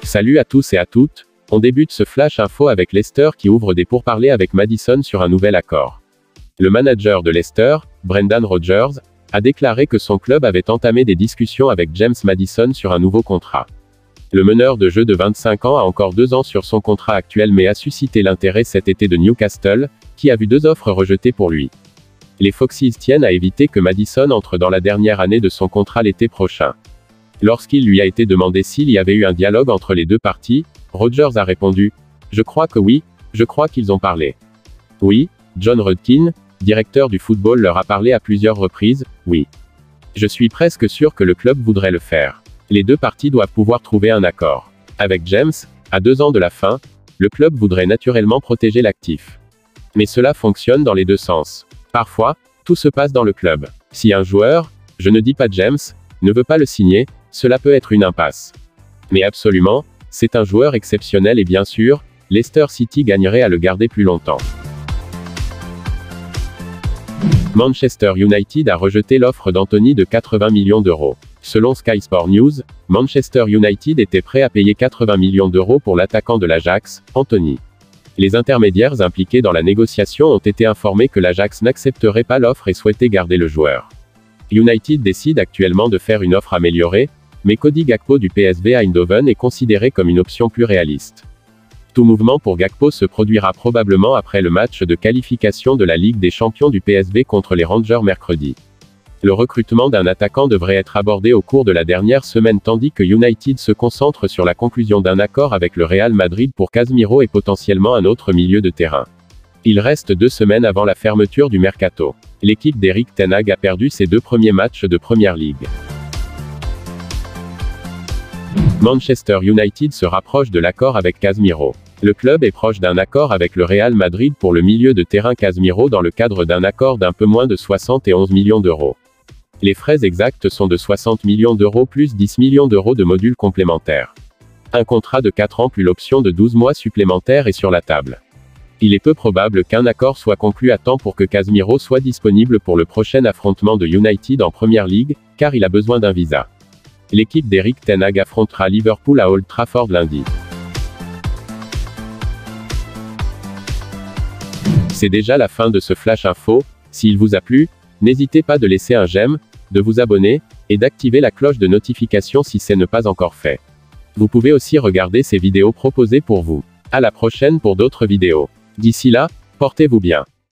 Salut à tous et à toutes, on débute ce flash info avec Leicester qui ouvre des pourparlers avec Maddison sur un nouvel accord. Le manager de Leicester, Brendan Rodgers, a déclaré que son club avait entamé des discussions avec James Maddison sur un nouveau contrat. Le meneur de jeu de 25 ans a encore 2 ans sur son contrat actuel mais a suscité l'intérêt cet été de Newcastle, qui a vu 2 offres rejetées pour lui. Les Foxes tiennent à éviter que Maddison entre dans la dernière année de son contrat l'été prochain. Lorsqu'il lui a été demandé s'il y avait eu un dialogue entre les deux parties, Rodgers a répondu « Je crois que oui, je crois qu'ils ont parlé. » Oui, John Rudkin, directeur du football leur a parlé à plusieurs reprises, oui. Je suis presque sûr que le club voudrait le faire. Les deux parties doivent pouvoir trouver un accord. Avec James, à 2 ans de la fin, le club voudrait naturellement protéger l'actif. Mais cela fonctionne dans les deux sens. Parfois, tout se passe dans le club. Si un joueur, je ne dis pas James, ne veut pas le signer, cela peut être une impasse. Mais absolument, c'est un joueur exceptionnel et bien sûr, Leicester City gagnerait à le garder plus longtemps. Manchester United a rejeté l'offre d'Antony de 80 millions d'euros. Selon Sky Sport News, Manchester United était prêt à payer 80 millions d'euros pour l'attaquant de l'Ajax, Antony. Les intermédiaires impliqués dans la négociation ont été informés que l'Ajax n'accepterait pas l'offre et souhaitait garder le joueur. United décide actuellement de faire une offre améliorée, mais Cody Gakpo du PSV Eindhoven est considéré comme une option plus réaliste. Tout mouvement pour Gakpo se produira probablement après le match de qualification de la Ligue des Champions du PSV contre les Rangers mercredi. Le recrutement d'un attaquant devrait être abordé au cours de la dernière semaine tandis que United se concentre sur la conclusion d'un accord avec le Real Madrid pour Casemiro et potentiellement un autre milieu de terrain. Il reste 2 semaines avant la fermeture du mercato. L'équipe d'Erik ten Hag a perdu ses 2 premiers matchs de Premier League. Manchester United se rapproche de l'accord avec Casemiro. Le club est proche d'un accord avec le Real Madrid pour le milieu de terrain Casemiro dans le cadre d'un accord d'un peu moins de 71 millions d'euros. Les frais exacts sont de 60 millions d'euros plus 10 millions d'euros de modules complémentaires. Un contrat de 4 ans plus l'option de 12 mois supplémentaires est sur la table. Il est peu probable qu'un accord soit conclu à temps pour que Casemiro soit disponible pour le prochain affrontement de United en Premier League, car il a besoin d'un visa. L'équipe d'Erik ten Hag affrontera Liverpool à Old Trafford lundi. C'est déjà la fin de ce flash info. S'il vous a plu, n'hésitez pas de laisser un j'aime, de vous abonner, et d'activer la cloche de notification si ce n'est pas encore fait. Vous pouvez aussi regarder ces vidéos proposées pour vous. À la prochaine pour d'autres vidéos. D'ici là, portez-vous bien.